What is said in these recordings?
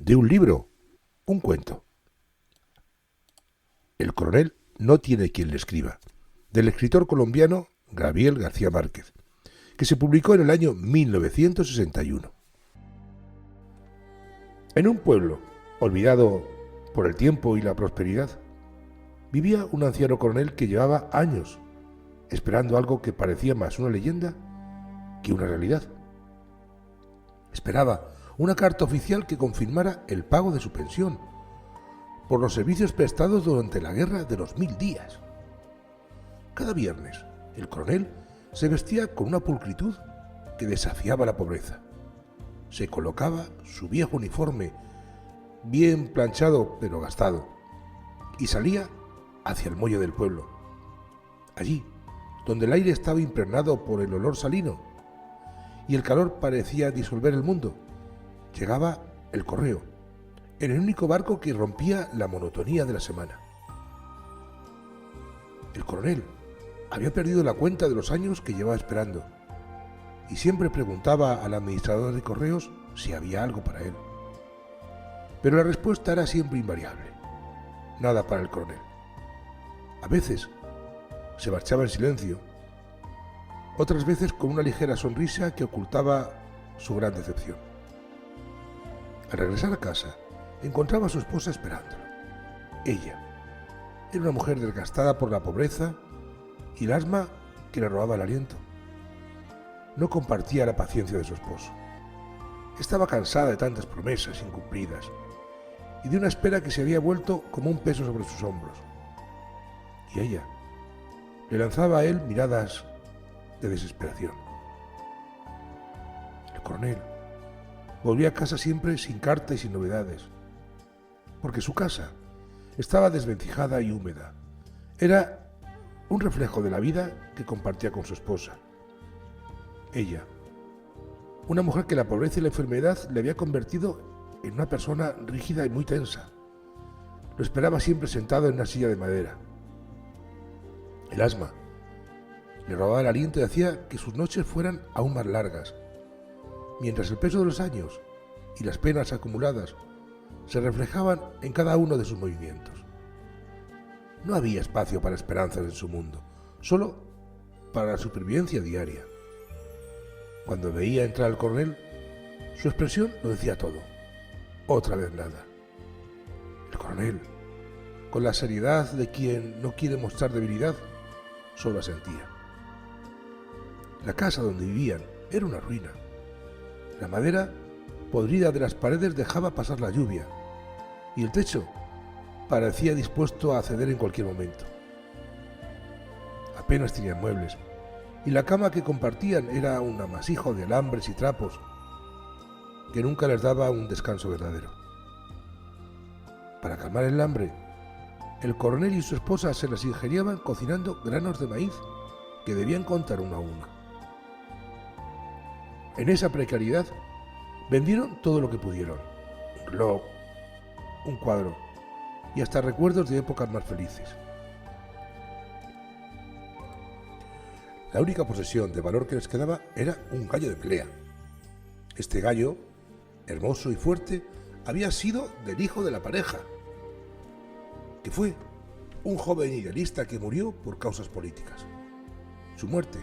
de un libro, un cuento. El coronel no tiene quien le escriba, del escritor colombiano Gabriel García Márquez, que se publicó en el año 1961. En un pueblo olvidado por el tiempo y la prosperidad, vivía un anciano coronel que llevaba años esperando algo que parecía más una leyenda que una realidad. Esperaba una carta oficial que confirmara el pago de su pensión por los servicios prestados durante la guerra de los 1000 días. Cada viernes, el coronel se vestía con una pulcritud que desafiaba la pobreza. Se colocaba su viejo uniforme, bien planchado pero gastado, y salía hacia el muelle del pueblo. Allí, donde el aire estaba impregnado por el olor salino y el calor parecía disolver el mundo, llegaba el correo, en el único barco que rompía la monotonía de la semana. El coronel había perdido la cuenta de los años que llevaba esperando y siempre preguntaba al administrador de correos si había algo para él. Pero la respuesta era siempre invariable: nada para el coronel. A veces se marchaba en silencio, otras veces con una ligera sonrisa que ocultaba su gran decepción. Al regresar a casa, encontraba a su esposa esperándolo. Ella era una mujer desgastada por la pobreza y el asma que le robaba el aliento. No compartía la paciencia de su esposo. Estaba cansada de tantas promesas incumplidas y de una espera que se había vuelto como un peso sobre sus hombros. Y ella le lanzaba a él miradas de desesperación. El coronel volvía a casa siempre sin carta y sin novedades, porque su casa estaba desvencijada y húmeda. Era un reflejo de la vida que compartía con su esposa. Ella, una mujer que la pobreza y la enfermedad le había convertido en una persona rígida y muy tensa. Lo esperaba siempre sentado en una silla de madera. El asma le robaba el aliento y hacía que sus noches fueran aún más largas, mientras el peso de los años y las penas acumuladas se reflejaban en cada uno de sus movimientos. No había espacio para esperanzas en su mundo, solo para la supervivencia diaria. Cuando veía entrar al coronel, su expresión lo decía todo. Otra vez nada. El coronel, con la seriedad de quien no quiere mostrar debilidad, solo asentía. La casa donde vivían era una ruina. La madera podrida de las paredes dejaba pasar la lluvia y el techo parecía dispuesto a ceder en cualquier momento. Apenas tenían muebles y la cama que compartían era un amasijo de alambres y trapos que nunca les daba un descanso verdadero. Para calmar el hambre, el coronel y su esposa se las ingeniaban cocinando granos de maíz que debían contar uno a uno. En esa precariedad vendieron todo lo que pudieron: un reloj, un cuadro y hasta recuerdos de épocas más felices. La única posesión de valor que les quedaba era un gallo de pelea. Este gallo, hermoso y fuerte, había sido del hijo de la pareja, que fue un joven idealista que murió por causas políticas. Su muerte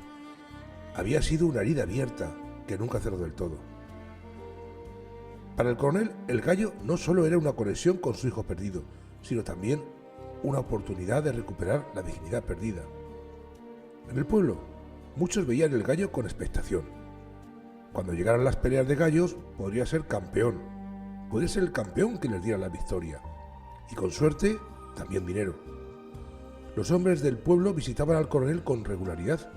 había sido una herida abierta que nunca cerró del todo. Para el coronel, el gallo no solo era una conexión con su hijo perdido, sino también una oportunidad de recuperar la dignidad perdida. En el pueblo, muchos veían el gallo con expectación. Cuando llegaran las peleas de gallos, podría ser campeón. Podría ser el campeón que les diera la victoria. Y con suerte, también dinero. Los hombres del pueblo visitaban al coronel con regularidad.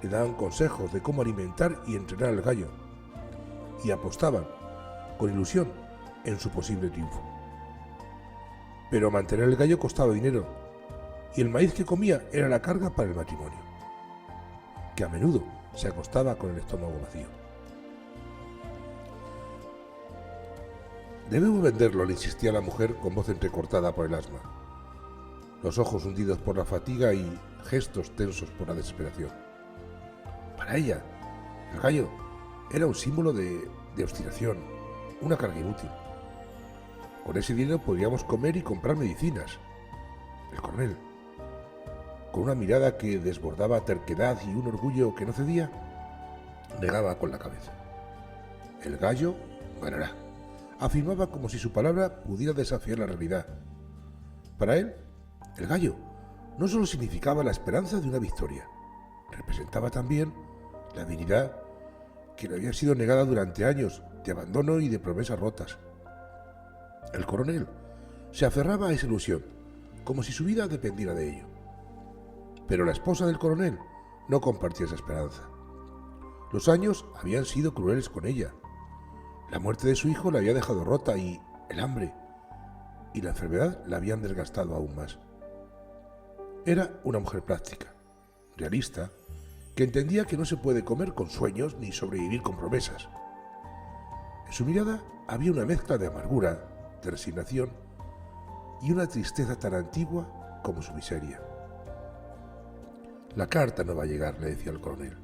Le daban consejos de cómo alimentar y entrenar al gallo. Y apostaban, con ilusión, en su posible triunfo. Pero mantener el gallo costaba dinero, y el maíz que comía era la carga para el matrimonio, que a menudo se acostaba con el estómago vacío. «Debemos venderlo», le insistía la mujer con voz entrecortada por el asma, los ojos hundidos por la fatiga y gestos tensos por la desesperación. Para ella, el gallo era un símbolo de obstinación, una carga inútil. Con ese dinero podríamos comer y comprar medicinas. El coronel, con una mirada que desbordaba terquedad y un orgullo que no cedía, negaba con la cabeza. El gallo ganará, afirmaba como si su palabra pudiera desafiar la realidad. Para él, el gallo no solo significaba la esperanza de una victoria, representaba también la dignidad que le había sido negada durante años de abandono y de promesas rotas. El coronel se aferraba a esa ilusión, como si su vida dependiera de ello. Pero la esposa del coronel no compartía esa esperanza. Los años habían sido crueles con ella. La muerte de su hijo la había dejado rota y el hambre y la enfermedad la habían desgastado aún más. Era una mujer práctica, realista, que entendía que no se puede comer con sueños ni sobrevivir con promesas. En su mirada había una mezcla de amargura, de resignación y una tristeza tan antigua como su miseria. La carta no va a llegar, le decía el coronel.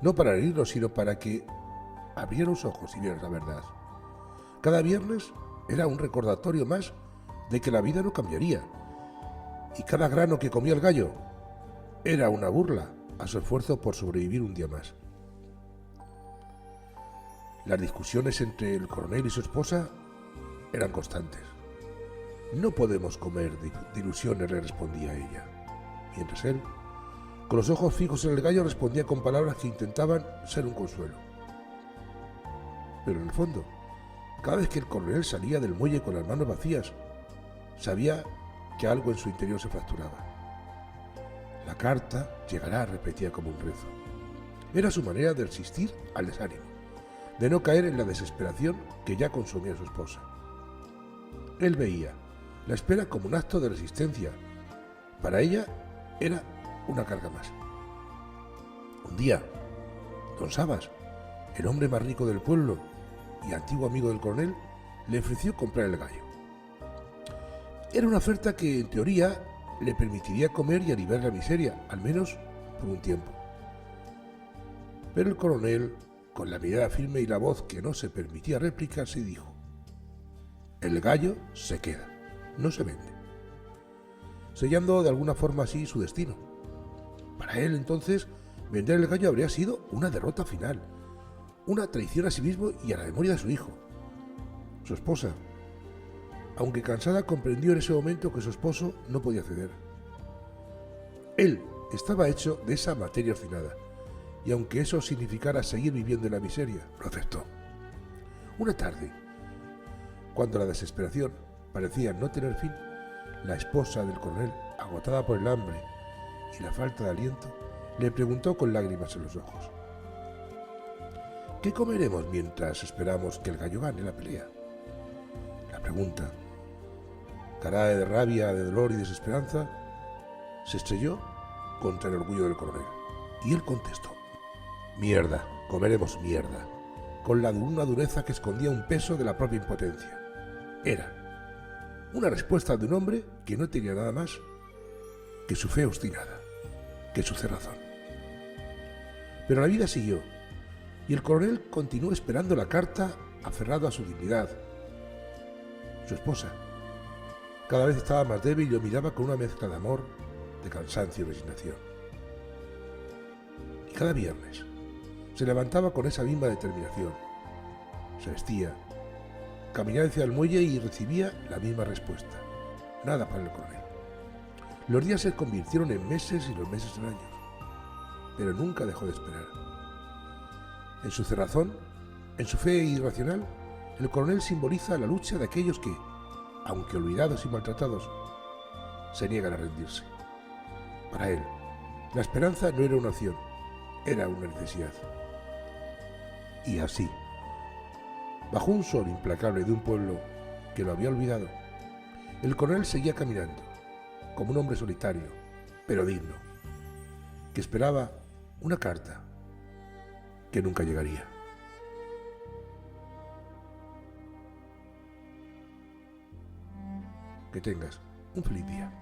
No para herirlo, sino para que abriera los ojos y viera la verdad. Cada viernes era un recordatorio más de que la vida no cambiaría. Y cada grano que comía el gallo era una burla a su esfuerzo por sobrevivir un día más. Las discusiones entre el coronel y su esposa eran constantes. No podemos comer de ilusiones, le respondía ella, mientras él, con los ojos fijos en el gallo, respondía con palabras que intentaban ser un consuelo. Pero en el fondo, cada vez que el coronel salía del muelle con las manos vacías, sabía que algo en su interior se fracturaba. La carta llegará, repetía como un rezo. Era su manera de resistir al desánimo, de no caer en la desesperación que ya consumía a su esposa. Él veía la espera como un acto de resistencia. Para ella era una carga más. Un día, don Sabas, el hombre más rico del pueblo y antiguo amigo del coronel, le ofreció comprar el gallo. Era una oferta que, en teoría, le permitiría comer y aliviar la miseria, al menos por un tiempo. Pero el coronel, con la mirada firme y la voz que no se permitía replicarse, dijo: el gallo se queda, no se vende, sellando de alguna forma así su destino. Para él, entonces, vender el gallo habría sido una derrota final, una traición a sí mismo y a la memoria de su hijo. Su esposa, aunque cansada, comprendió en ese momento que su esposo no podía ceder. Él estaba hecho de esa materia obstinada, y aunque eso significara seguir viviendo en la miseria, lo aceptó. Una tarde, cuando la desesperación parecía no tener fin, la esposa del coronel, agotada por el hambre y la falta de aliento, le preguntó con lágrimas en los ojos: ¿qué comeremos mientras esperamos que el gallo gane la pelea? La pregunta, cargada de rabia, de dolor y desesperanza, se estrelló contra el orgullo del coronel. Y él contestó: mierda, comeremos mierda, con una dureza que escondía un peso de la propia impotencia. Era una respuesta de un hombre que no tenía nada más que su fe obstinada, que su cerrazón. Pero la vida siguió, y el coronel continuó esperando la carta, aferrado a su dignidad. Su esposa cada vez estaba más débil y lo miraba con una mezcla de amor, de cansancio y resignación. Y cada viernes se levantaba con esa misma determinación. Se vestía, caminaba hacia el muelle y recibía la misma respuesta: nada para el coronel. Los días se convirtieron en meses y los meses en años, pero nunca dejó de esperar. En su cerrazón, en su fe irracional, el coronel simboliza la lucha de aquellos que, aunque olvidados y maltratados, se niegan a rendirse. Para él, la esperanza no era una opción, era una necesidad. Y así, bajo un sol implacable de un pueblo que lo había olvidado, el coronel seguía caminando, como un hombre solitario, pero digno, que esperaba una carta que nunca llegaría. Que tengas un feliz día.